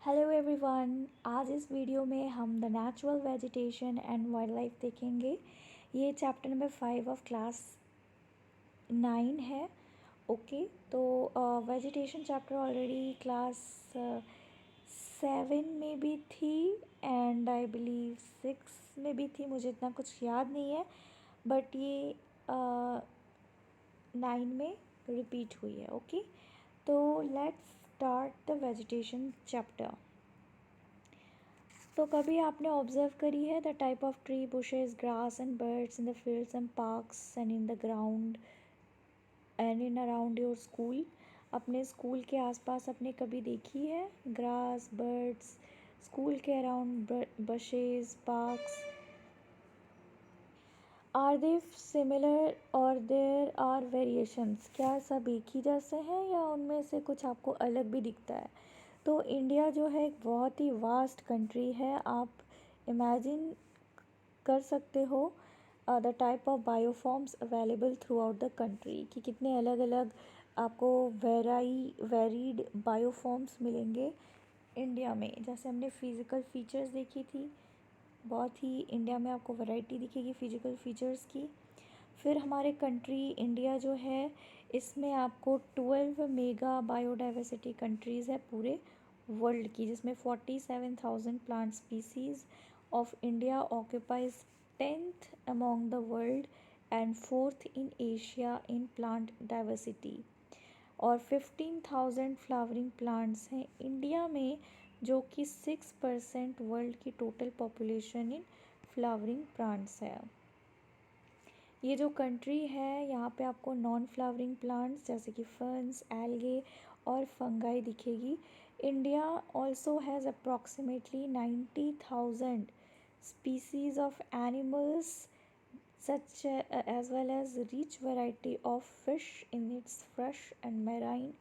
Hello everyone. आज इस video में हम the natural vegetation and wild life देखेंगे। ये चैप्टर नंबर 5 ऑफ क्लास 9 है। ओके, तो वेजिटेशन चैप्टर ऑलरेडी क्लास 7 में भी थी एंड आई बिलीव 6 में भी थी, मुझे इतना कुछ याद नहीं है, बट ये 9 में रिपीट हुई है। ओके, तो let's start the vegetation chapter. तो कभी आपने ऑब्जर्व करी है the type of tree, bushes, grass and birds in the fields and parks and in the ground and in around your school. अपने स्कूल के आसपास आपने कभी देखी है ग्रास, बर्ड्स, स्कूल के around bushes, parks? Are they similar और there are variations? क्या सब एक ही जैसे हैं या उनमें से कुछ आपको अलग भी दिखता है? तो इंडिया जो है एक बहुत ही वास्ट कंट्री है। आप इमेजिन कर सकते हो the type of bioforms available throughout the country, कि कितने अलग अलग आपको वेरीड बायोफॉर्म्स मिलेंगे इंडिया में। जैसे हमने फिज़िकल फीचर्स देखी थी, बहुत ही इंडिया में आपको वैरायटी दिखेगी फिजिकल फीचर्स की। फिर हमारे कंट्री इंडिया जो है, इसमें आपको 12 मेगा बायोडाइवर्सिटी कंट्रीज़ है पूरे वर्ल्ड की, जिसमें 47,000 plant species of India occupies 10th among the world and 4th in Asia in plant diversity. और 15,000 फ्लावरिंग प्लांट्स हैं इंडिया में, जो कि 6% वर्ल्ड की total population in flowering plants है। ये जो कंट्री है, यहाँ पे आपको नॉन फ्लावरिंग प्लांट्स जैसे कि फर्न्स, एल्गे और फंगाई दिखेगी। India also has approximately 90,000 species of animals such as well as rich variety of fish in its fresh and marine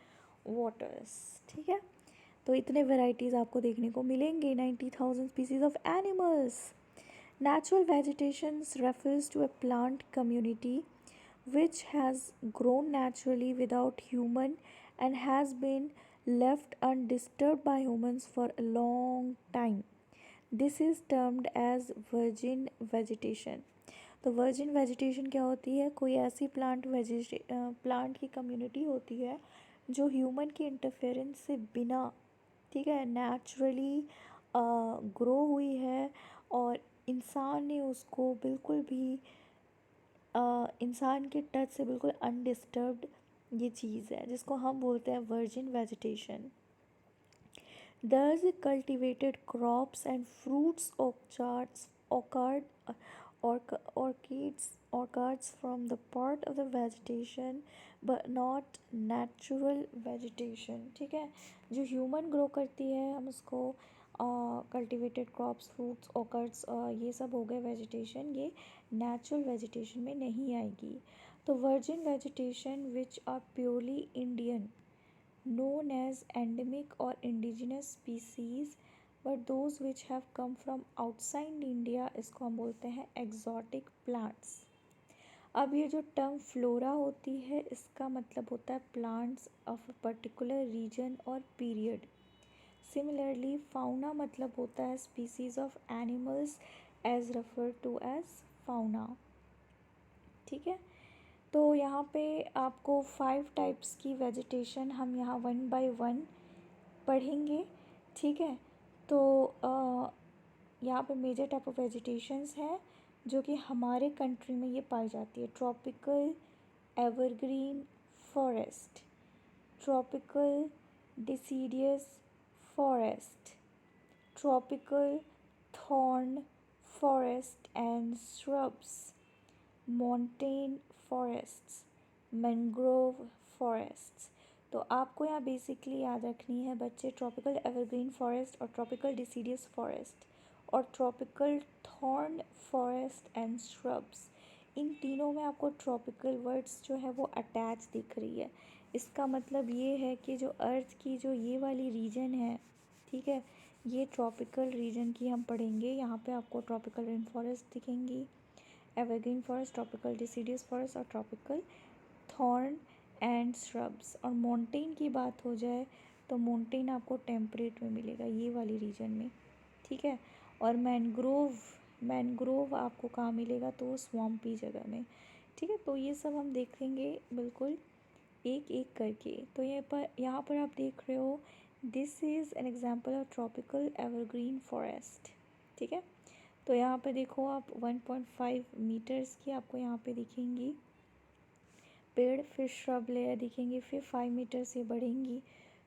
waters। ठीक है, तो इतने वेराइटीज़ आपको देखने को मिलेंगे, 90,000 species of animals। Natural vegetation refers to a plant community which has grown naturally without human and has been left undisturbed by humans for a long time. This is termed as virgin vegetation। तो virgin vegetation क्या होती है? कोई ऐसी plant की community होती है जो ह्यूमन की इंटरफेरेंस से बिना, ठीक है, नेचुरली ग्रो हुई है, और इंसान ने उसको बिल्कुल भी इंसान के टच से बिल्कुल अनडिस्टर्ब्ड ये चीज़ है, जिसको हम बोलते हैं virgin vegetation. Thus, cultivated crops and fruits, orchids from the part of the vegetation but not natural vegetation। ठीक है, जो ह्यूमन ग्रो करती है हम उसको कल्टिवेटेड क्रॉप्स, फ्रूट्स, ऑर्किड्स, ये सब हो गए वेजिटेशन, ये नेचुरल वेजिटेशन में नहीं आएगी। तो virgin vegetation which are purely Indian known as endemic or indigenous species, but those which have come from outside India, इसको हम बोलते हैं exotic plants। अब ये जो टर्म फ्लोरा होती है, इसका मतलब होता है plants of a particular region और पीरियड। सिमिलरली फाउना मतलब होता है species of animals as refer to as fauna. ठीक है, तो यहाँ पे आपको 5 टाइप्स की वेजिटेशन हम यहाँ 1 बाय 1 पढ़ेंगे। ठीक है, तो यहाँ पे मेजर टाइप ऑफ वेजिटेशंस हैं जो कि हमारे कंट्री में ये पाई जाती है। Tropical evergreen forest, tropical deciduous forest, tropical thorn forest and shrubs, montane forests, mangrove forests. तो आपको यहाँ बेसिकली याद रखनी है बच्चे, ट्रॉपिकल एवरग्रीन फॉरेस्ट और ट्रॉपिकल डिसीडियस फॉरेस्ट और tropical thorn forest and shrubs. इन तीनों में आपको ट्रॉपिकल वर्ड्स जो है वो अटैच दिख रही है। इसका मतलब ये है कि जो अर्थ की जो ये वाली रीजन है, ठीक है, ये ट्रॉपिकल रीजन की हम पढ़ेंगे। यहाँ पे आपको ट्रॉपिकल रेन फॉरेस्ट दिखेंगी, evergreen forest, tropical deciduous forest और ट्रॉपिकल थॉर्न एंड श्रब्स। और माउंटेन की बात हो जाए तो माउंटेन आपको टेम्परेट में मिलेगा ये वाली रीजन में, ठीक है। और मैनग्रोव आपको कहाँ मिलेगा, तो स्वम्पी जगह में, ठीक है। तो ये सब हम देखेंगे बिल्कुल एक एक करके। तो यहाँ पर आप देख रहे हो, this is an example of tropical evergreen forest, ठीक है। तो यहाँ पे देखो आप 1.5 मीटर्स की आपको यहाँ पे दिखेंगी पेड़, फिर श्रब लेयर दिखेंगी, फिर 5 मीटर से बढ़ेंगी,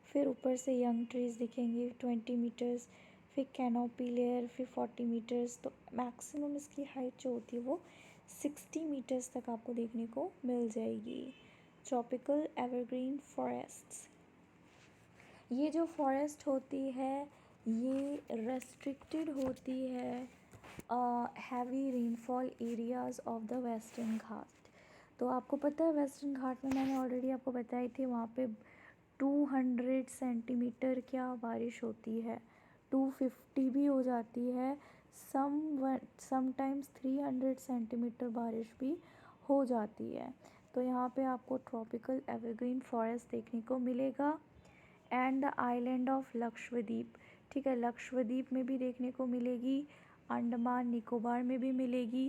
फिर ऊपर से यंग ट्रीज दिखेंगे 20 मीटर्स, फिर कैनोपी लेयर, फिर 40 मीटर्स। तो मैक्सिमम इसकी हाइट जो होती है वो 60 मीटर्स तक आपको देखने को मिल जाएगी। ट्रॉपिकल एवरग्रीन फॉरेस्ट्स, ये जो फॉरेस्ट होती है ये रेस्ट्रिक्टेड होती है heavy rainfall areas of the western Ghat. तो आपको पता है वेस्टर्न घाट में मैंने ऑलरेडी आपको बताई थी, वहाँ पे 200 सेंटीमीटर क्या बारिश होती है, 250 भी हो जाती है, समटाइम्स 300 सेंटीमीटर बारिश भी हो जाती है। तो यहाँ पे आपको ट्रॉपिकल एवरग्रीन फॉरेस्ट देखने को मिलेगा। And the island of Lakshadweep, ठीक है, लक्षद्वीप में भी देखने को मिलेगी, अंडमान निकोबार में भी मिलेगी,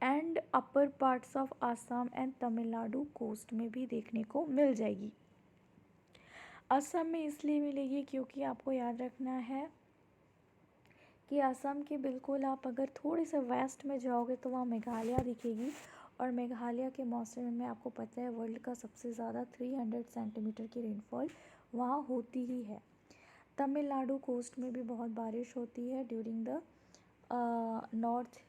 and upper parts of Assam and Tamil Nadu coast में भी देखने को मिल जाएगी। असम में इसलिए मिलेगी क्योंकि आपको याद रखना है कि असम के बिल्कुल आप अगर थोड़े से वेस्ट में जाओगे तो वहाँ मेघालय दिखेगी, और मेघालय के मौसम में आपको पता है वर्ल्ड का सबसे ज़्यादा 300 सेंटीमीटर की रेनफॉल वहाँ होती ही है। तमिलनाडु कोस्ट में भी बहुत बारिश होती है during the north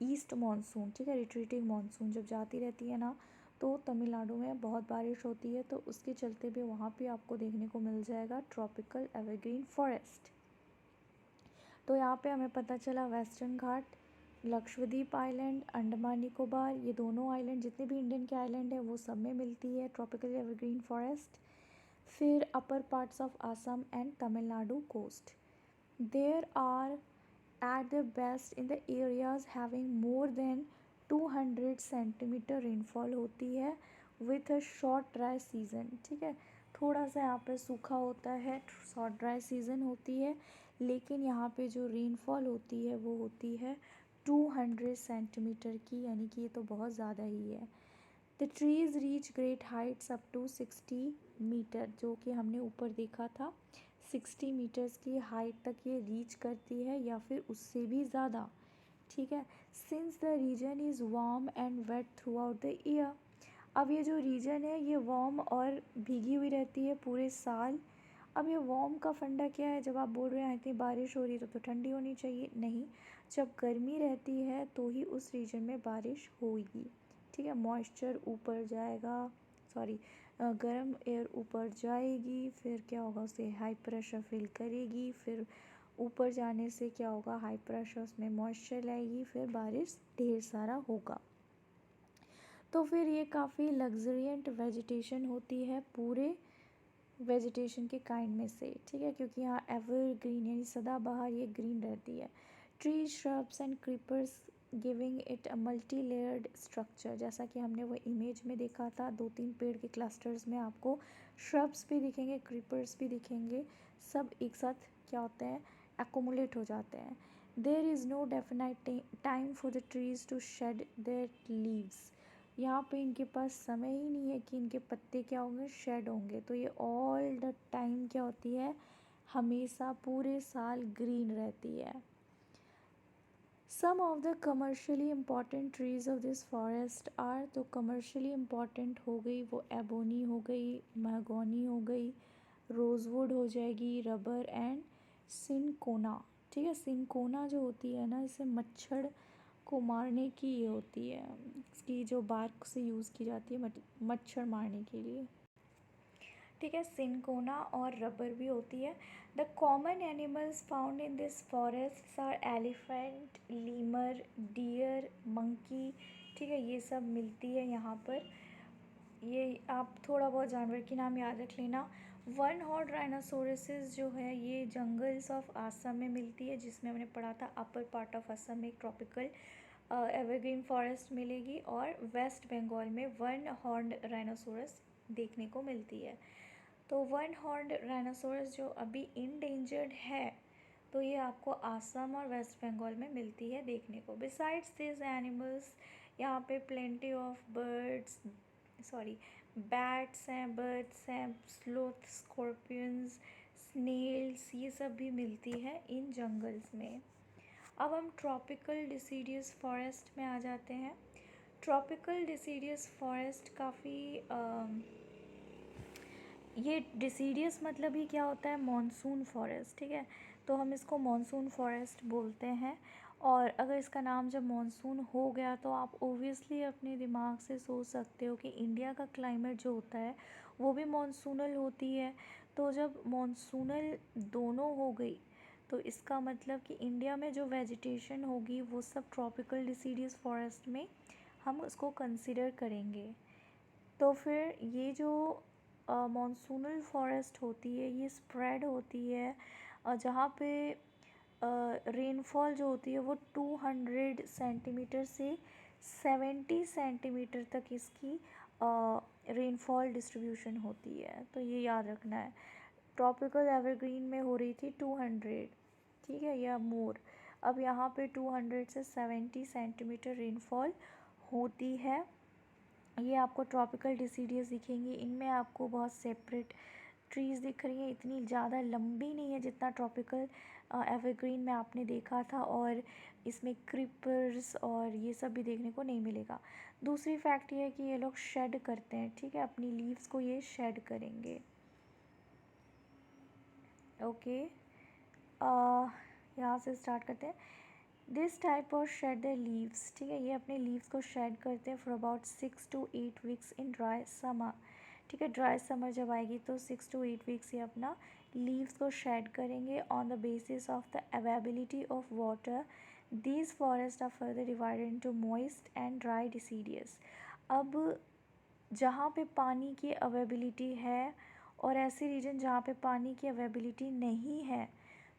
east monsoon, ठीक है, रिट्रीटिंग मानसून जब जाती रहती है ना, तो तमिलनाडु में बहुत बारिश होती है, तो उसके चलते भी वहाँ पे आपको देखने को मिल जाएगा ट्रॉपिकल एवरग्रीन फॉरेस्ट। तो यहाँ पे हमें पता चला वेस्टर्न घाट, लक्षद्वीप आइलैंड, अंडमान निकोबार, ये दोनों आइलैंड जितने भी इंडियन के आइलैंड है वो सब में मिलती है ट्रॉपिकल एवरग्रीन फॉरेस्ट। फिर upper parts of Assam and Tamil Nadu coast, there are at their best in the areas having more than 200 centimetre rainfall होती है with a short dry season, ठीक है। थोड़ा सा यहाँ पे सूखा होता है, शॉर्ट ड्राई सीज़न होती है, लेकिन यहाँ पे जो रेनफॉल होती है वो होती है 200 सेंटीमीटर की, यानी कि ये तो बहुत ज़्यादा ही है। The trees reach great heights up to 60 metre, जो कि हमने ऊपर देखा था 60 मीटर्स की हाइट तक ये रीच करती है या फिर उससे भी ज़्यादा, ठीक है। Since the region is warm and wet throughout the year, अब ये जो रीजन है ये वार्म और भीगी हुई रहती है पूरे साल। अब ये वार्म का फंडा क्या है, जब आप बोल रहे हैं इतनी बारिश हो रही है तो ठंडी होनी चाहिए, नहीं, जब गर्मी रहती है तो ही उस रीजन में बारिश होगी, ठीक है। मॉइस्चर ऊपर जाएगा, सॉरी गर्म एयर ऊपर जाएगी, फिर क्या होगा, उसे हाई प्रेशर फील करेगी, फिर ऊपर जाने से क्या होगा, हाई प्रेशर उसमें मॉइस्चर लाएगी, फिर बारिश ढेर सारा होगा। तो फिर ये काफ़ी लग्जरियंट वेजिटेशन होती है पूरे वेजिटेशन के काइंड में से, ठीक है, क्योंकि यहाँ एवरग्रीन यानी सदाबहार ये ग्रीन रहती है। Tree shrubs and creepers giving it a multi layered structure, जैसा कि हमने वो इमेज में देखा था, 2-3 पेड़ के क्लस्टर्स में आपको श्रब्स भी दिखेंगे, क्रीपर्स भी दिखेंगे, सब एक साथ क्या होते हैं, एकोमुलेट हो जाते हैं। There is no definite time for the trees to shed their leaves, यहाँ पे इनके पास समय ही नहीं है कि इनके पत्ते क्या होंगे, शेड होंगे। तो ये ऑल द टाइम क्या होती है, हमेशा पूरे साल ग्रीन रहती है। Some of the commercially important trees of this forest are, तो कमर्शियली इम्पॉर्टेंट हो गई वो एबोनी हो गई, महगोनी हो गई, रोज़वुड हो जाएगी, रबर एंड सिनकोना, ठीक है। सिनकोना जो होती है ना, इसे मच्छर को मारने की ये होती है, इसकी जो बार्क से यूज़ की जाती है मच्छर मारने के लिए, ठीक है। सिनकोना और रबर भी होती है। The common animals found in this forest are elephant, lemur, deer, monkey, ठीक है, ये सब मिलती है यहाँ पर। ये आप थोड़ा बहुत जानवर के नाम याद रख लेना। वन हॉर्न राइनासोरसेस जो है ये जंगल्स ऑफ आसम में मिलती है, जिसमें हमने पढ़ा था अपर पार्ट ऑफ असम में एक ट्रॉपिकल एवरग्रीन फॉरेस्ट मिलेगी, और वेस्ट बंगाल में वन हॉर्न राइनासोरस देखने को मिलती है। तो वन हॉर्न्ड राइनोसोरस जो अभी इंडेंजर्ड है, तो ये आपको आसाम और वेस्ट बंगाल में मिलती है देखने को। बिसाइड्स दिस एनिमल्स यहाँ पे प्लेंटी ऑफ बर्ड्स बैट्स हैं, बर्ड्स हैं, स्लोथ, स्कॉर्पियंस, स्नेल्स, ये सब भी मिलती है इन जंगल्स में। अब हम ट्रॉपिकल डिसीडियस फॉरेस्ट में आ जाते हैं। ट्रॉपिकल डिसीडियस फॉरेस्ट काफ़ी ये डिसीडियस मतलब ही क्या होता है, मॉनसून फॉरेस्ट, ठीक है। तो हम इसको मॉनसून फॉरेस्ट बोलते हैं। और अगर इसका नाम जब मॉनसून हो गया तो आप ओबियसली अपने दिमाग से सोच सकते हो कि इंडिया का क्लाइमेट जो होता है वो भी मॉनसूनल होती है। तो जब मॉनसूनल दोनों हो गई तो इसका मतलब कि इंडिया में जो वेजिटेशन होगी वो सब ट्रॉपिकल डिसीडियस फॉरेस्ट में हम उसको कंसिडर करेंगे। तो फिर ये जो मॉनसूनल फॉरेस्ट होती है ये स्प्रेड होती है जहाँ पे रेनफॉल जो होती है वो 200 सेंटीमीटर से 70 सेंटीमीटर तक इसकी रेनफॉल डिस्ट्रीब्यूशन होती है। तो ये याद रखना है। ट्रॉपिकल एवरग्रीन में हो रही थी 200, ठीक है, या मोर। अब यहाँ पे 200 से 70 सेंटीमीटर रेनफॉल होती है। ये आपको ट्रॉपिकल डिसीडियस दिखेंगी। इनमें आपको बहुत सेपरेट ट्रीज़ दिख रही हैं, इतनी ज़्यादा लंबी नहीं है जितना ट्रॉपिकल एवरग्रीन में आपने देखा था। और इसमें क्रीपर्स और ये सब भी देखने को नहीं मिलेगा। दूसरी फैक्ट ये है कि ये लोग शेड करते हैं, ठीक है, अपनी लीव्स को ये शेड करेंगे। ओके, यहाँ से स्टार्ट करते हैं। This type of shed the leaves, ठीक है, ये अपने लीव्स को शेड करते हैं for about 6 to 8 weeks in dry summer, ठीक है। ड्राई समर जब आएगी तो 6 to 8 वीक्स ये अपना लीव्स को शेड करेंगे on the basis of the availability of water. These forest are further divided into moist and dry deciduous. अब जहाँ पे पानी की अवेबिलिटी है और ऐसे रीजन जहाँ पे पानी की अवेबिलिटी नहीं है,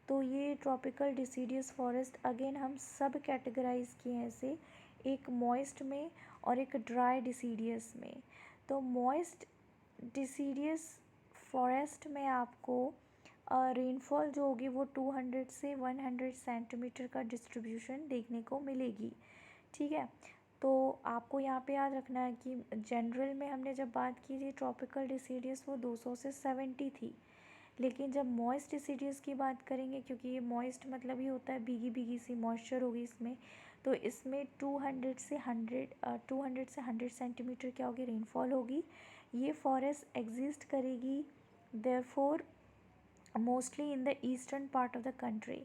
तो ये ट्रॉपिकल डिसीडियस फॉरेस्ट अगेन हम सब कैटेगराइज किए हैं इसे, एक मॉइस्ट में और एक ड्राई डिसीडियस में। तो मॉइस्ट डिसीडियस फॉरेस्ट में आपको रेनफॉल जो होगी वो 200 से 100 सेंटीमीटर का डिस्ट्रीब्यूशन देखने को मिलेगी, ठीक है। तो आपको यहाँ पे याद रखना है कि जनरल में हमने जब बात की थी ट्रॉपिकल डिसीडियस वो 200 से 70 थी, लेकिन जब मॉइस्ट डिसीडियस की बात करेंगे, क्योंकि ये मॉइस्ट मतलब ही होता है भीगी भीगी सी मॉइस्चर होगी इसमें, तो इसमें 200 से 100 सेंटीमीटर क्या होगी, रेनफॉल होगी। ये फॉरेस्ट एग्जिस्ट करेगी therefore mostly in the eastern part of the country,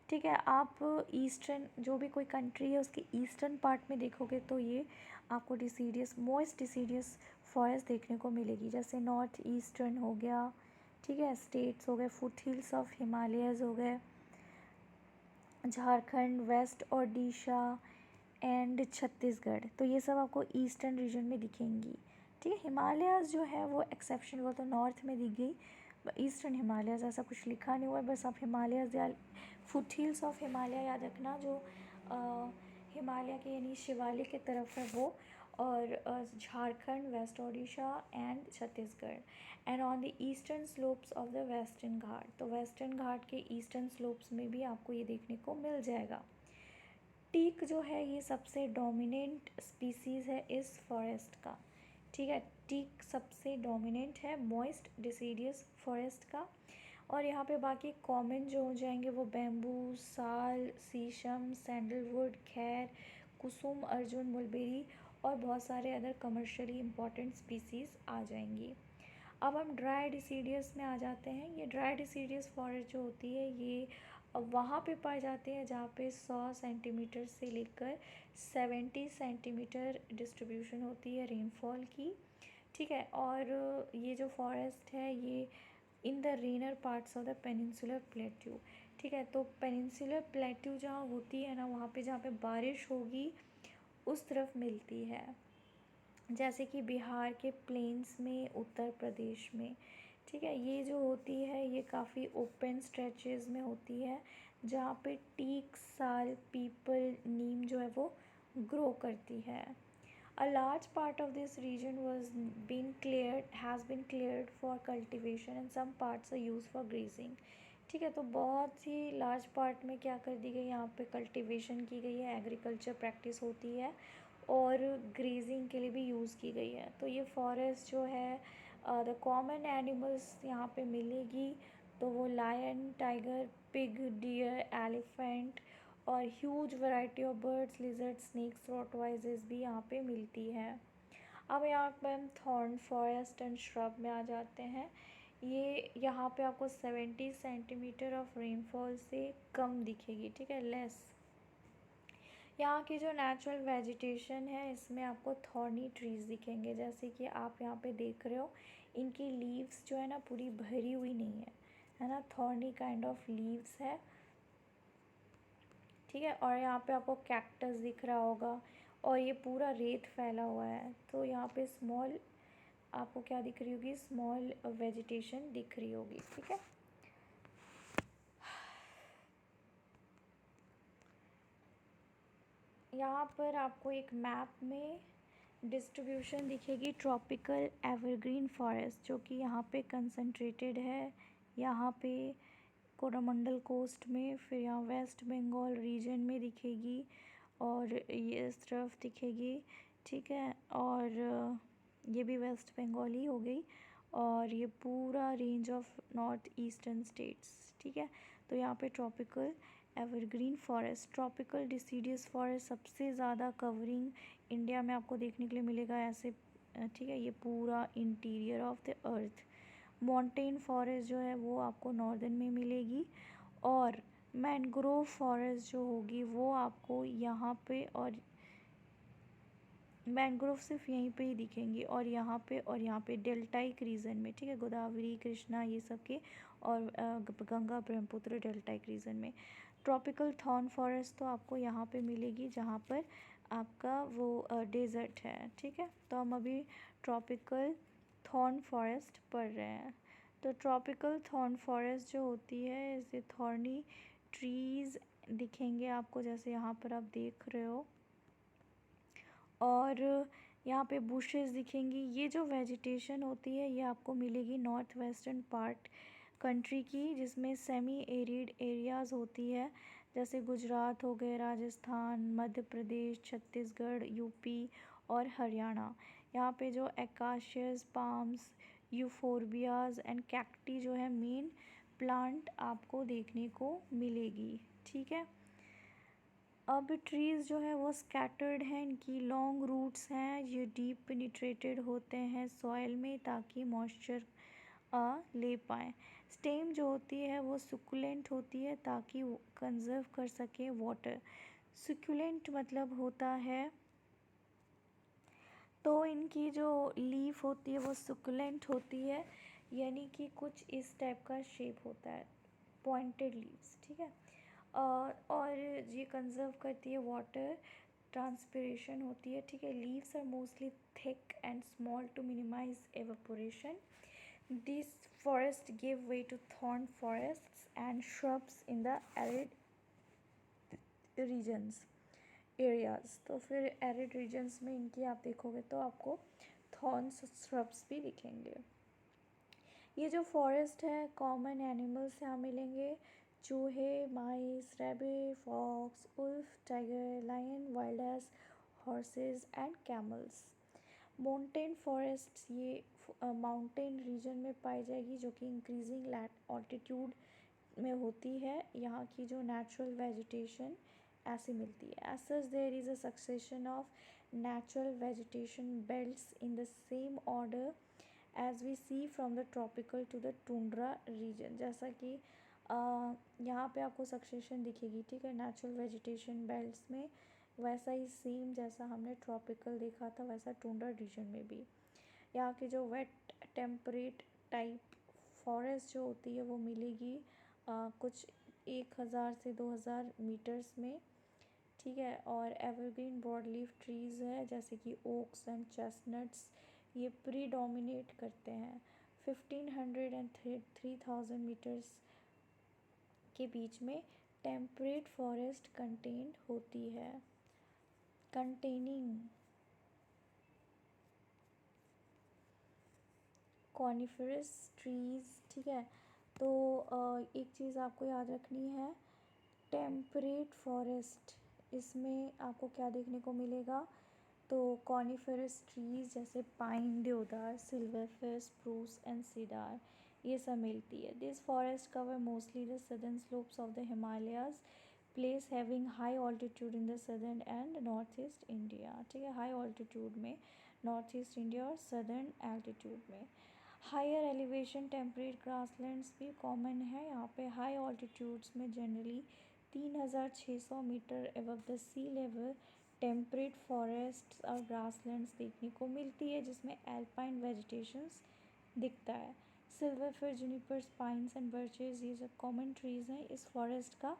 ठीक है। आप ईस्टर्न जो भी कोई कंट्री है उसके ईस्टर्न पार्ट में देखोगे तो ये आपको डिसीडियस मॉइस्ट डिसीडियस फॉरेस्ट देखने को मिलेगी। जैसे नॉर्थ ईस्टर्न हो गया, ठीक है, स्टेट्स हो गए, फुट हिल्स ऑफ हिमालयज़ हो गए, झारखंड, वेस्ट ओडिशा एंड छत्तीसगढ़, तो ये सब आपको ईस्टर्न रीजन में दिखेंगी, ठीक है। हिमालयाज़ जो है वो एक्सेप्शन, वो तो नॉर्थ में दिख गई। ईस्टर्न हिमालयाज़ ऐसा कुछ लिखा नहीं हुआ है, बस आप हिमालयाज़ या फुट हिल्स ऑफ हिमालय याद रखना, जो हिमालय के यानी शिवालिक की तरफ है वो। और Jharkhand, west Odisha and Chhattisgarh and on the eastern slopes of the western Ghat, तो वेस्टर्न घाट के ईस्टर्न स्लोप्स में भी आपको ये देखने को मिल जाएगा। टीक जो है ये सबसे डोमिनेंट स्पीसीज़ है इस फॉरेस्ट का, ठीक है। टीक सबसे डोमिनेंट है मॉइस्ट डिसीडियस फॉरेस्ट का। और यहाँ पे बाकी कॉमन जो हो जाएंगे वो बैम्बू, साल, शीशम, सैंडलवुड, खैर, कुसुम, अर्जुन, मुलबेरी और बहुत सारे अदर कमर्शियली इम्पॉर्टेंट स्पीसीज़ आ जाएंगी। अब हम ड्राई डिसीडियस में आ जाते हैं। ये ड्राई डिसीडियस फॉरेस्ट जो होती है ये वहाँ पे पाए जाते हैं जहाँ पे 100 सेंटीमीटर से लेकर 70 सेंटीमीटर डिस्ट्रीब्यूशन होती है रेनफॉल की, ठीक है। और ये जो फॉरेस्ट है ये in the rainier parts of the peninsular plateau, ठीक है। तो पेनिनसुलर प्लेट्यू जहाँ होती है ना, वहाँ पे जहाँ पे बारिश होगी उस तरफ मिलती है, जैसे कि बिहार के प्लेन्स में, उत्तर प्रदेश में, ठीक है। ये जो होती है ये काफ़ी ओपन स्ट्रेचेस में होती है जहाँ पे टीक, साल, पीपल, नीम जो है वो ग्रो करती है। A large part of this region has been cleared for cultivation and some parts are used for grazing. ठीक है, तो बहुत ही लार्ज पार्ट में क्या कर दी गई, यहाँ पे कल्टीवेशन की गई है, एग्रीकल्चर प्रैक्टिस होती है और ग्रेजिंग के लिए भी यूज़ की गई है। तो ये फॉरेस्ट जो है द कॉमन एनिमल्स यहाँ पे मिलेगी, तो वो lion, tiger, pig, deer, elephant और huge variety of birds, lizard, snakes, rottweilers भी यहाँ पे मिलती है। अब यहाँ पे हम थॉर्न फॉरेस्ट एंड श्रब में आ जाते हैं। ये यहाँ पे आपको 70 सेंटीमीटर ऑफ रेनफॉल से कम दिखेगी, ठीक है, लेस। यहाँ की जो नेचुरल वेजिटेशन है इसमें आपको थॉर्नी ट्रीज़ दिखेंगे, जैसे कि आप यहाँ पे देख रहे हो, इनकी लीव्स जो है ना पूरी भरी हुई नहीं है ना, थॉर्नी काइंड ऑफ लीव्स है, ठीक है। और यहाँ पे आपको कैक्टस दिख रहा होगा और ये पूरा रेत फैला हुआ है, तो यहाँ पे स्मॉल आपको क्या दिख रही होगी, स्मॉल वेजिटेशन दिख रही होगी, ठीक है। यहाँ पर आपको एक मैप में डिस्ट्रीब्यूशन दिखेगी ट्रॉपिकल एवरग्रीन फॉरेस्ट, जो कि यहाँ पे कंसंट्रेटेड है, यहाँ पे कोरोमंडल कोस्ट में, फिर यहाँ वेस्ट बंगाल रीजन में दिखेगी और ये इस तरफ दिखेगी, ठीक है। और ये भी वेस्ट बंगाल ही हो गई, और ये पूरा range of north eastern states, ठीक है। तो यहाँ पे tropical evergreen forest, tropical deciduous forest सबसे ज़्यादा कवरिंग इंडिया में आपको देखने के लिए मिलेगा ऐसे, ठीक है। ये पूरा interior of the earth. Mountain forest जो है वो आपको नॉर्दर्न में मिलेगी, और मैंग्रोव फॉरेस्ट जो होगी वो आपको यहाँ पे, और मैंग्रोव सिर्फ यहीं पे ही दिखेंगी, और यहाँ पे डेल्टाइक रीजन में, ठीक है, गोदावरी, कृष्णा ये सब के, और गंगा, ब्रह्मपुत्र डेल्टाइक रीजन में। ट्रॉपिकल थॉर्न फॉरेस्ट तो आपको यहाँ पे मिलेगी जहाँ पर आपका वो डेजर्ट है, ठीक है। तो हम अभी ट्रॉपिकल थॉर्न फॉरेस्ट पढ़ रहे हैं। तो ट्रॉपिकल थॉर्न फॉरेस्ट जो होती है, इसे थॉर्नी ट्रीज़ दिखेंगे आपको, जैसे यहाँ पर आप देख रहे हो, और यहाँ पे बुशेस दिखेंगी। ये जो वेजिटेशन होती है ये आपको मिलेगी नॉर्थ वेस्टर्न पार्ट कंट्री की, जिसमें सेमी एरिड एरियाज़ होती है, जैसे गुजरात हो गए, राजस्थान, मध्य प्रदेश, छत्तीसगढ़, यूपी और हरियाणा। यहाँ पे जो एकाशियस, पाम्स, यूफोरबियाज एंड कैक्टी जो है मेन प्लांट आपको देखने को मिलेगी, ठीक है। अब ट्रीज़ जो है वो स्कैटर्ड हैं, इनकी लॉन्ग रूट्स हैं, ये डीप पेनिट्रेटेड होते हैं सॉइल में ताकि मॉइस्चर ले पाएँ। स्टेम जो होती है वो सुकुलेंट होती है ताकि वो कंजर्व कर सके वाटर। सुकुलेंट मतलब होता है, तो इनकी जो लीफ होती है वो सुकुलेंट होती है, यानी कि कुछ इस टाइप का शेप होता है, पॉइंटेड लीव्स, ठीक है। और ये कंजर्व करती है वाटर, ट्रांसपिरेशन होती है, ठीक है। Leaves are mostly thick and small to minimise evaporation. This forest give way to thorn forests and shrubs in the arid regions areas. तो फिर एरिड रीजन्स में इनकी आप देखोगे तो आपको थॉर्न्स श्रब्स भी दिखेंगे। ये जो फॉरेस्ट है, कॉमन एनिमल्स यहाँ मिलेंगे, चूहे, mice, rabbit, fox, wolf, tiger, lion, wild ass, horses and camels. Mountain forest ये माउंटेन रीजन में पाई जाएगी, जो कि इंक्रीजिंग ऑल्टीट्यूड में होती है। यहाँ की जो नेचुरल वेजिटेशन ऐसी मिलती है। As such there is a succession of natural vegetation belts in the same order as we see from the tropical to the tundra region. जैसा कि यहाँ पे आपको सक्सेशन दिखेगी, ठीक है, नेचुरल वेजिटेशन बेल्ट्स में, वैसा ही सेम जैसा हमने ट्रॉपिकल देखा था वैसा टुंड्रा रीजन में भी। यहाँ की जो वेट टेम्परेट टाइप फॉरेस्ट जो होती है वो मिलेगी कुछ 1000 से 2000 मीटर्स में, ठीक है। और एवरग्रीन ब्रॉडलीफ ट्रीज़ है जैसे कि ओक्स एंड चेस्टनट्स, ये प्रीडोमिनेट करते हैं। 1500 एंड 3000 मीटर्स के बीच में टेम्परेट फॉरेस्ट कंटेन्ड होती है, कंटेनिंग कॉनिफरस ट्रीज़, ठीक है। तो एक चीज़ आपको याद रखनी है, टेम्परेट फॉरेस्ट, इसमें आपको क्या देखने को मिलेगा, तो कॉनिफरस ट्रीज़ जैसे पाइन, देवदार, सिल्वरफिर, स्प्रूस एंड सीडार, ये सब मिलती है। This forest cover mostly the southern slopes of the Himalayas, place having high altitude in the southern and north east India, ठीक है। हाई ऑल्टीट्यूड में नॉर्थ ईस्ट इंडिया और सदर्न एल्टीट्यूड में। हायर एलिवेशन टेम्परेट ग्रासलैंड्स भी common है यहाँ पे। High altitudes में generally 3600 metre above the sea level temperate forest और ग्रासलैंड्स देखने को मिलती है, जिसमें एल्पाइन वेजिटेशंस दिखता है। सिल्वरफिर, जुनिपर्स, पाइन्स एंड बर्चेस, ये सब कॉमन ट्रीज़ हैं इस फॉरेस्ट का।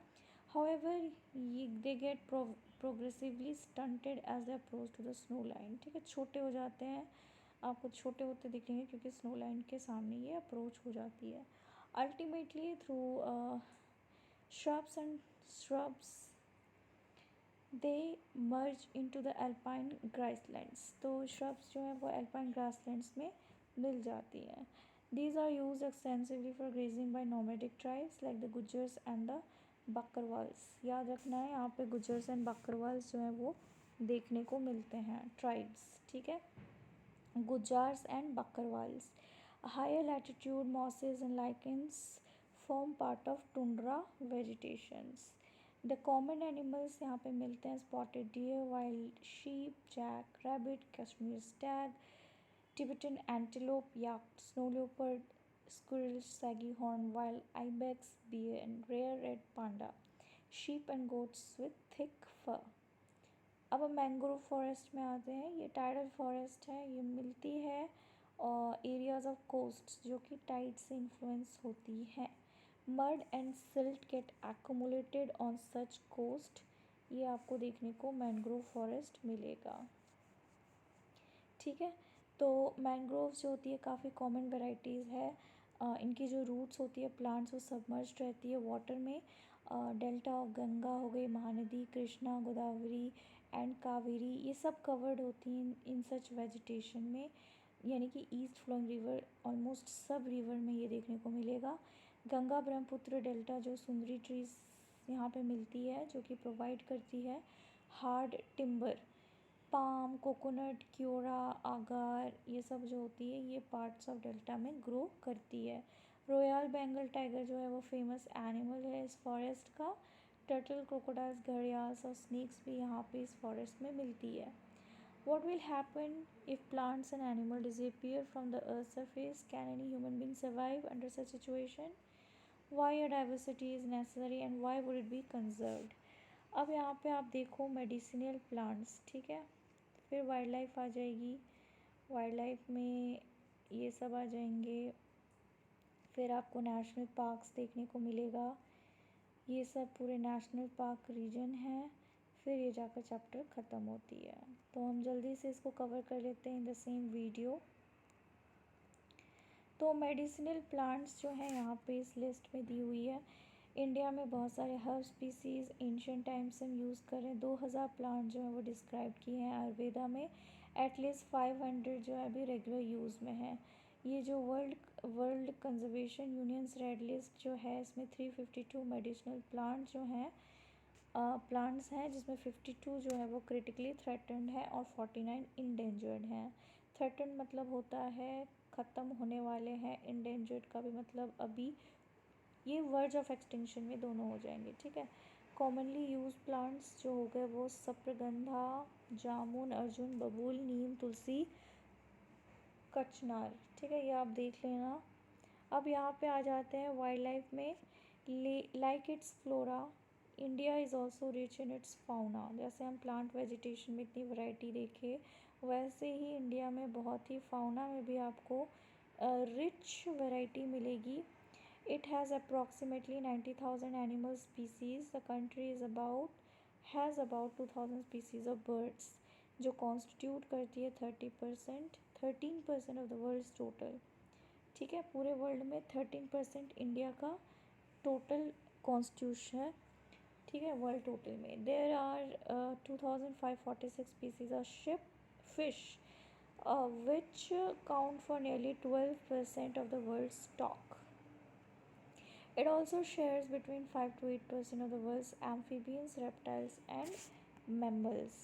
हाउएवर ये they get progressively stunted as they approach to the snow line, ठीक है। छोटे हो जाते हैं, आपको छोटे होते दिखेंगे क्योंकि स्नो लाइन के सामने ये अप्रोच हो जाती है। Ultimately through shrubs they merge into the alpine grasslands, तो shrubs जो है वो अल्पाइन ग्रासलैंड्स में मिल जाती हैं। These are used extensively for grazing by nomadic tribes like the Gujars and the Bakkarwals. याद रखना है, यहाँ पे गुजर्स एंड बकरवाल्स जो हैं वो देखने को मिलते हैं, ट्राइब्स, ठीक है। Gujjars and Bakarwals. Higher latitude mosses and lichens form part of tundra vegetations. The common animals यहाँ पे मिलते हैं, spotted deer, wild sheep, jack rabbit, Kashmir stag, Tibetan antelope, yak, snow leopard, squirrel, saggihorn, wild ibex, bear and rare red panda, sheep and goats with thick fur. अब हम mangrove forest में आते हैं। ये टाइडल फॉरेस्ट है, ये मिलती है और एरियाज ऑफ कोस्ट जो कि टाइड से इन्फ्लुएंस होती है। Mud and silt get accumulated on such coast, ये आपको देखने को मैंग्रोव फॉरेस्ट मिलेगा, ठीक है। तो मैंग्रोव जो होती है काफ़ी कॉमन वेराइटीज़ है। इनकी जो रूट्स होती है प्लांट्स वो सबमर्ज्ड रहती है वाटर में। डेल्टा ऑफ गंगा हो गई, महानदी, कृष्णा, गोदावरी एंड कावेरी, ये सब कवर्ड होती हैं इन सच वेजिटेशन में, यानी कि ईस्ट फ्लोइंग रिवर ऑलमोस्ट सब रिवर में ये देखने को मिलेगा। गंगा ब्रह्मपुत्र डेल्टा जो सुंदरी ट्रीज़ यहाँ पे मिलती है जो कि प्रोवाइड करती है hard timber, palm, coconut, Quora, आगार, ये सब जो होती है ये पार्ट्स ऑफ डेल्टा में ग्रो करती है। रॉयल बंगाल टाइगर जो है वो फेमस एनिमल है इस फॉरेस्ट का। टर्टल, क्रोकोडाइल्स, घड़ियाल्स और स्नेक्स भी यहाँ पे इस फॉरेस्ट में मिलती है। What will happen if plants and animals disappear from the earth's surface? Can any human being survive under such situation? Why a diversity is necessary and why would it be conserved? अब यहाँ पे आप देखो medicinal plants, ठीक है, फिर wild life आ जाएगी, wild life में ये सब आ जाएंगे, फिर आपको नेशनल पार्क्स देखने को मिलेगा, ये सब पूरे नेशनल पार्क रीजन है, फिर ये जाकर चैप्टर ख़त्म होती है। तो हम जल्दी से इसको कवर कर लेते हैं इन द सेम वीडियो। तो मेडिसिनल प्लांट्स जो हैं यहाँ पे इस लिस्ट में दी हुई है। इंडिया में बहुत सारे हर्ब स्पीसीज़ एंशिएंट टाइम से हम यूज़ कर रहे हैं। 2000 प्लांट जो है वो डिस्क्राइब किए हैं आयुर्वेदा में। एटलीस्ट 500 जो है अभी रेगुलर यूज़ में है। ये जो world conservation unions red list जो है इसमें 352 मेडिसिनल प्लांट जो हैं प्लांट्स हैं, जिसमें 52 जो है वो क्रिटिकली थ्रेटन्ड है और 49 इंडेंजर्ड हैं। थ्रेटन्ड मतलब होता है ख़त्म होने वाले हैं, इंडेंजर्ड का भी मतलब अभी ये वर्ज ऑफ एक्सटिंक्शन में दोनों हो जाएंगे, ठीक है। कॉमनली यूज प्लांट्स जो हो गए वो सप्रगंधा, जामुन, अर्जुन, बबूल, नीम, तुलसी, कचनार, ठीक है, ये आप देख लेना। अब यहाँ पे आ जाते हैं वाइल्ड लाइफ में। Like it's flora, India is also rich in its fauna. जैसे हम प्लांट वेजिटेशन में इतनी वैरायटी देखे, वैसे ही इंडिया में बहुत ही फाउना में भी आपको रिच वैरायटी मिलेगी। It has approximately 90,000 animal species. The country has about 2,000 species of birds, जो constitute करती है 30%, 13% of the world's total, ठीक है। पूरे वर्ल्ड में 13% इंडिया का टोटल कॉन्स्टिट्यूशन है, ठीक है, वर्ल्ड टोटल में। There are 2546 species of ship fish, which count for nearly 12% of the world's stock. It also shares between 5 to 8% of the world's amphibians, reptiles and mammals.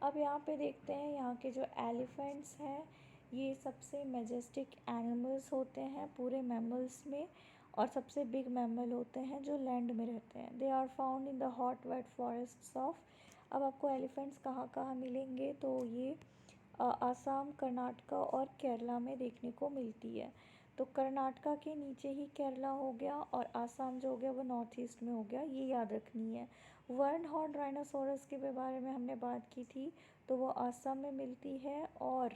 अब यहाँ पे देखते हैं यहाँ के जो एलिफेंट्स हैं ये सबसे मेजेस्टिक एनिमल्स होते हैं पूरे मैमल्स में और सबसे बिग मैमल होते हैं जो लैंड में रहते हैं. They are found in the hot wet forests of. अब आपको एलिफेंट्स कहाँ कहाँ मिलेंगे तो ये आसाम, कर्नाटका और केरला में देखने को मिलती है. तो कर्नाटका के नीचे ही केरला हो गया और आसाम जो हो गया वो नॉर्थ ईस्ट में हो गया, ये याद रखनी है. वन हॉर्न राइनोसोरस के बारे में हमने बात की थी तो वो आसाम में मिलती है और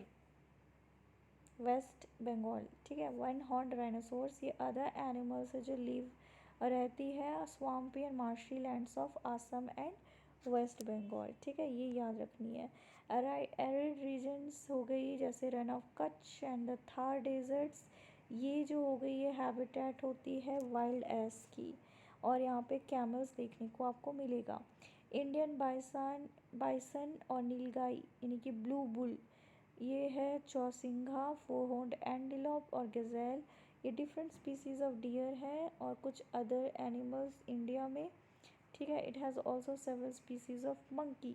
वेस्ट बंगाल. ठीक है, वन हॉर्न राइनोसोरस ये अदर एनिमल्स है जो लिव रहती है swampy and marshy lands of Assam and west Bengal. ठीक है, ये याद रखनी है. एरिड रीजन्स हो गई जैसे run of Kutch and the Thar deserts, ये जो हो गई है हैबिटेट होती है वाइल्ड एस की और यहाँ पे कैमल्स देखने को आपको मिलेगा. इंडियन बाइसन और नीलगाई यानी कि ब्लू बुल, ये है चौसिंघा, फोर हॉर्न्ड एंटीलोप और गज़ेल, ये डिफरेंट स्पीसीज ऑफ डियर हैं और कुछ अदर एनिमल्स इंडिया में. ठीक है, it has also several species of monkey.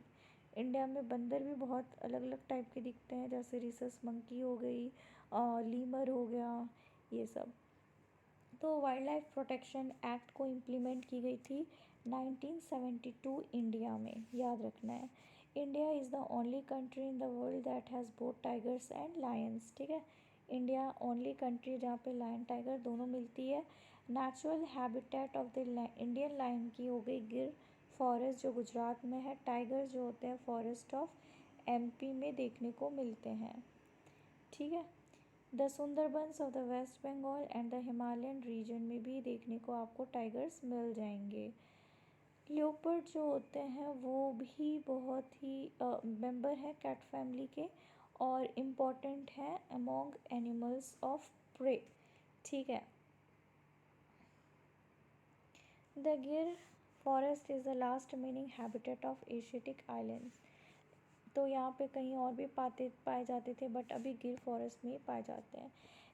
India में बंदर भी बहुत अलग अलग टाइप के दिखते हैं जैसे रिसस मंकी हो गई, लीमर हो गया, ये सब. तो वाइल्ड लाइफ प्रोटेक्शन एक्ट को इम्प्लीमेंट की गई थी 1972 इंडिया में, याद रखना है. India is the only country in the world that has both tigers and Lions. ठीक है, इंडिया ओनली कंट्री जहाँ पे लायन टाइगर दोनों मिलती है. Natural habitat of the Indian lion की हो गई गिर फॉरेस्ट जो गुजरात में है. टाइगर्स जो होते हैं फॉरेस्ट ऑफ एमपी में देखने को मिलते हैं. ठीक है, the Sundarbans of the West Bengal and the Himalayan region में भी देखने को आपको टाइगर्स मिल जाएंगे. लियोपर्ड जो होते हैं वो भी बहुत ही मेंबर हैं कैट फैमिली के और इम्पॉर्टेंट हैं अमोंग एनिमल्स ऑफ प्रे. ठीक है, द गिर forest is the last remaining habitat of Asiatic islands. तो यहाँ पे कहीं और भी पाए जाते थे बट अभी गिर फॉरेस्ट में ही पाए जाते हैं.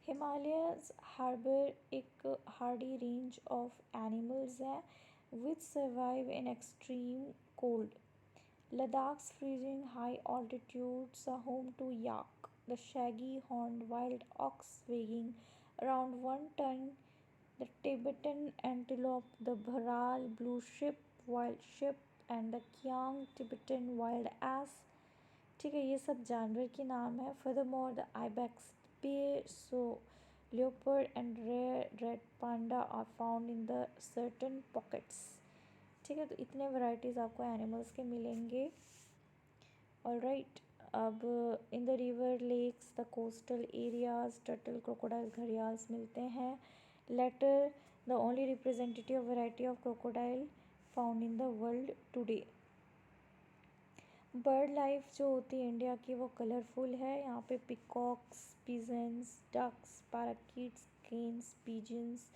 हिमालयस हार्बर एक हार्डी रेंज ऑफ एनिमल्स है which survive in extreme cold. Ladakh's freezing high altitudes are home to yak, the shaggy horned wild ox weighing around 1 ton, the Tibetan antelope, the Bharal blue sheep, wild sheep and the Kyang Tibetan wild ass. ठीक है, ये सब जानवर के नाम है. Furthermore the ibex, बेर, सो leopard and rare red panda are found in the certain pockets. ठीक है, तो इतने वैरायटीज़ आपको एनिमल्स के मिलेंगे. ऑलराइट, अब in the river lakes the coastal areas turtle, crocodile, gharials मिलते हैं. Later the only representative variety of crocodile found in the world today. Bird life जो होती है इंडिया की वो कलरफुल है. यहाँ पे peacocks, pigeons, ducks, parakeets, cranes, pigeons,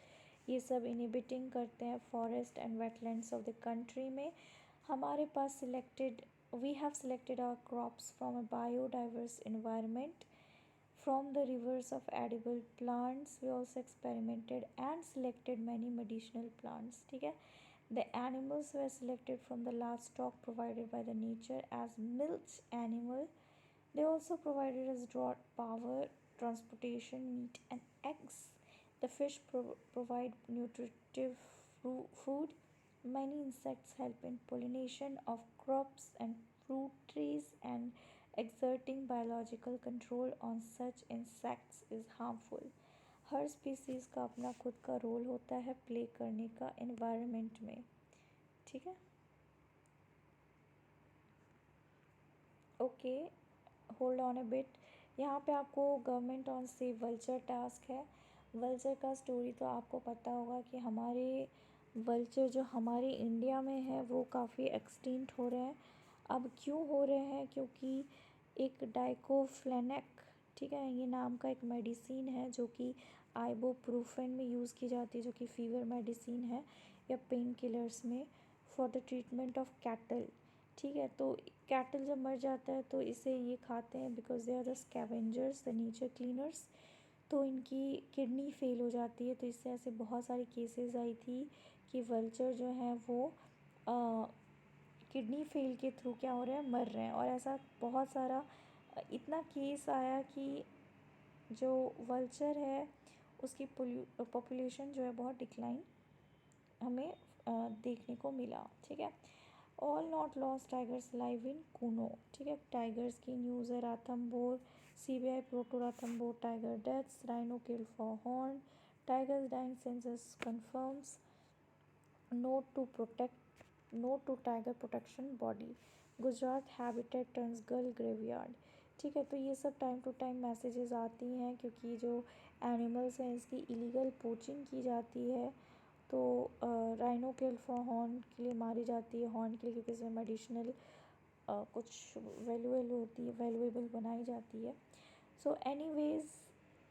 ये सब इनहिबिटिंग करते हैं forest and wetlands of the country में. हमारे पास we have selected our crops from a biodiverse environment. From the rivers of edible plants we also experimented and selected many medicinal plants. ठीक है, the animals were selected from the large stock provided by the nature as milch animal. They also provided us drought power, transportation, meat and eggs. The fish provide nutritive food. Many insects help in pollination of crops and fruit trees, and exerting biological control on such insects is harmful. Her species का अपना खुद का role होता है play करने का environment में. ठीक है, okay, hold on a bit. यहाँ पे आपको गवर्नमेंट ऑन से वल्चर टास्क है. वल्चर का स्टोरी तो आपको पता होगा कि हमारे वल्चर जो हमारे इंडिया में है वो काफ़ी एक्सटिंक्ट हो रहे हैं. अब क्यों हो रहे हैं, क्योंकि एक डाइक्लोफेनेक, ठीक है, ये नाम का एक मेडिसिन है जो कि आइबोप्रोफेन में यूज़ की जाती है जो कि फीवर मेडिसिन है या पेन किलर्स में for the treatment of cattle. ठीक है, तो कैटल जब मर जाता है तो इसे ये खाते हैं because they are the scavengers, the nature cleaners. तो इनकी किडनी फेल हो जाती है, तो इससे ऐसे बहुत सारी केसेस आई थी कि वल्चर जो हैं वो किडनी फेल के थ्रू क्या हो रहे हैं, मर रहे हैं। और ऐसा बहुत सारा इतना केस आया कि जो वल्चर है उसकी पॉपुलेशन जो है बहुत डिक्लाइन हमें देखने को मिला। ठीक है, all not lost tigers live in Kuno. ठीक है, टाइगर्स की न्यूज़ है, Ranthambore CBI proto Ranthambore tiger deaths, rhino kill for horn, tigers dying census confirms, note to tiger protection body, Gujarat habitat turns girl graveyard. ठीक है, तो ये सब टाइम टू टाइम मैसेजेस आती हैं क्योंकि जो एनिमल्स हैं इसकी इलीगल पोचिंग की जाती है। तो राइनो किल फॉर हॉर्न के लिए मारी जाती है, हॉर्न के लिए क्योंकि इसमें मेडिसिनल कुछ वैल्यूएबल बनाई जाती है। सो एनीवेज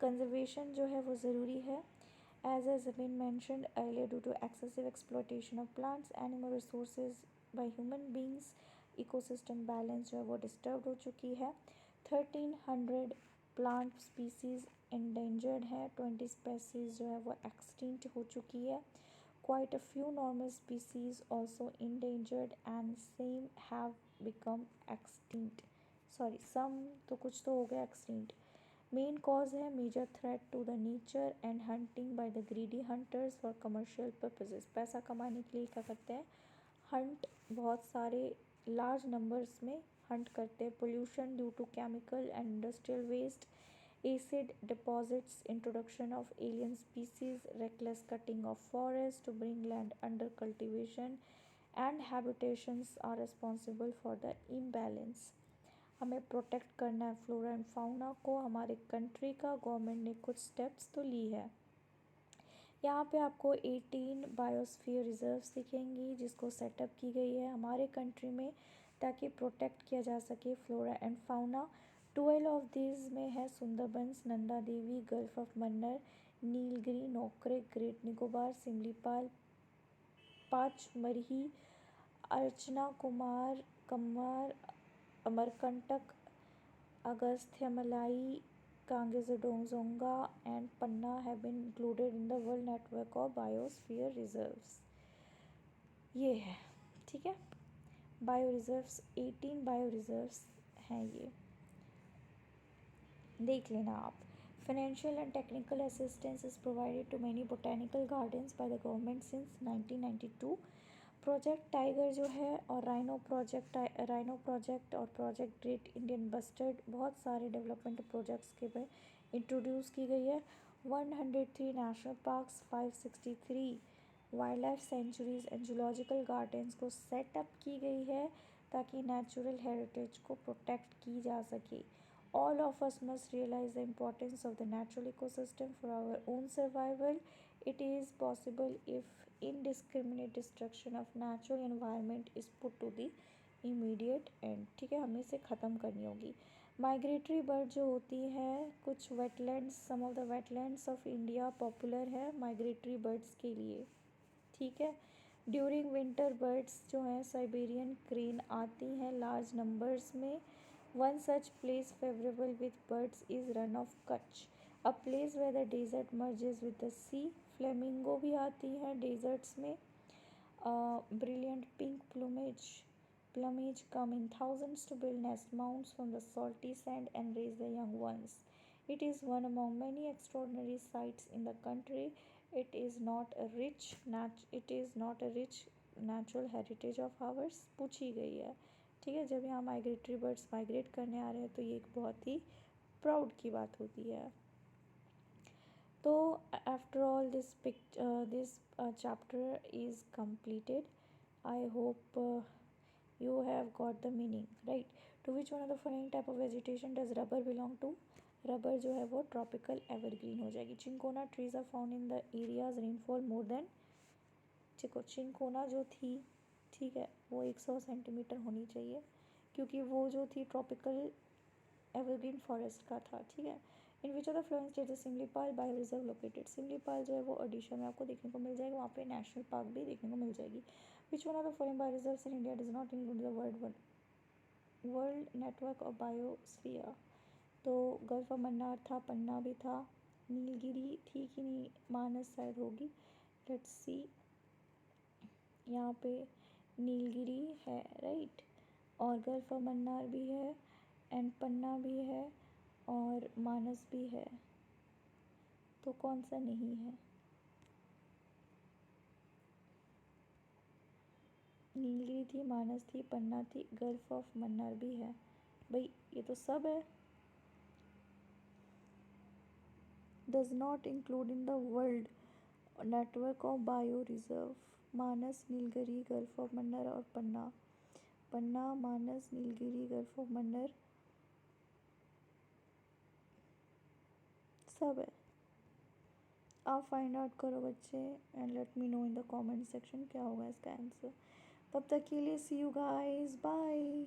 कंजर्वेशन जो है वो ज़रूरी है। As has been mentioned earlier, due to excessive exploitation of plants, animal resources by human beings, ecosystem balance जो है वो disturbed हो चुकी है। 1300 plant species endangered है, 20 species जो है वो extinct हो चुकी है। Quite a few normal species also endangered and same have become extinct. Sorry, some तो कुछ तो हो गया extinct. मेन कॉज है major threat to the nature and hunting by the greedy hunters for commercial purposes. पैसा कमाने के लिए क्या करते हैं, हंट बहुत सारे लार्ज नंबर्स में हंट करते हैं। Pollution due to chemical and industrial waste, acid deposits, introduction of alien species, reckless cutting of forest to bring land under cultivation and habitations are responsible for the imbalance. हमें protect करना है flora and fauna को। हमारे country का government ने कुछ steps तो ली है। यहाँ पे आपको 18 बायोस्फीयर रिजर्व्स दिखेंगी जिसको सेटअप की गई है हमारे कंट्री में ताकि प्रोटेक्ट किया जा सके flora and fauna. 12 of these में है Sundarbans, Nanda Devi, gulf of Mannar, Nilgiri, Nokrek, great Nicobar, Simlipal, Pachmarhi, Achanakmar, कम्मार, Amarkantak, Agasthyamalai, Kanchenjunga and Panna have been included in the World Network of Biosphere Reserves। ये है, ठीक है, बायो रिजर्व्स 18 बायो रिजर्व्स हैं, ये देख लेना आप। Financial and technical assistance is provided to many botanical gardens by the government since 1992। Project tiger जो है और राइनो प्रोजेक्ट और प्रोजेक्ट ग्रेट इंडियन बस्टर्ड बहुत सारे डेवलपमेंट प्रोजेक्ट्स के पे इंट्रोड्यूस की गई है। 103 national parks, 563 wild life sanctuaries and zoological gardens को सेटअप की गई है ताकि नेचुरल हेरिटेज को प्रोटेक्ट की जा सके। All of us must realize the importance of the natural ecosystem for our own survival. It is possible if indiscriminate destruction of natural environment is put to the immediate end। ठीक है, हमें इसे ख़त्म करनी होगी। माइग्रेटरी बर्ड जो होती है, कुछ wetlands, some of the wetlands of India popular है माइग्रेटरी बर्ड्स के लिए। ठीक है, ड्यूरिंग विंटर बर्ड्स जो हैं साइबेरियन क्रेन आती हैं लार्ज नंबर्स में। One such place favorable with birds is Run of Kutch, a place where the desert merges with the sea। Flamingo भी आती है डेजर्ट्स में। Brilliant pink plumage come in thousands to build nest mounds from the salty sand and raise the young ones। It is one among many extraordinary sights in the country। It is not a rich natural heritage of ours। पूछी गई है, ठीक है, जब यहाँ migratory birds migrate करने आ रहे हैं तो ये एक बहुत ही प्राउड की बात होती है। तो after all this chapter is completed। I hope you have got the meaning, right? To which one of the following type of vegetation does rubber belong to? Rubber जो है वो ट्रॉपिकल एवरग्रीन हो जाएगी। Cinchona trees are found in the areas rainfall more than, देखो cinchona जो थी, ठीक है, वो 100 सेंटीमीटर होनी चाहिए क्योंकि वो जो थी ट्रॉपिकल एवरग्रीन फॉरेस्ट का था। ठीक है, in which of the following state Simlipal bio reserve located. Simlipal जो है वो ओडिशा में आपको देखने को मिल जाएगा, वहाँ पे नेशनल पार्क भी देखने को मिल जाएगी। Which one of the following bio reserves in India does not include the word one. World network of biosphere. तो गल्फ ऑफ मन्नार था, पन्ना भी था, नीलगिरी थी कि नहीं, मानस शायद होगी। लेट्स सी, यहाँ पे नीलगिरी है, राइट, और गल्फ ऑफ मन्नार भी है, एंड पन्ना भी है, और मानस भी है। तो कौन सा नहीं है? नीलगिरी थी, मानस थी, पन्ना थी, गल्फ ऑफ मन्नार भी है। भाई ये तो सब है। Does not include in the world network of bio reserve. Manas, Nilgiri, gulf of Mannar और पन्ना। पन्ना, मानस, नीलगिरी, गल्फ ऑफ मन्नार, सब है। आप फाइंड आउट करो बच्चे, and let me know in the comment section क्या होगा इसका आंसर। तब तक के लिए सी यू गाइस, बाय।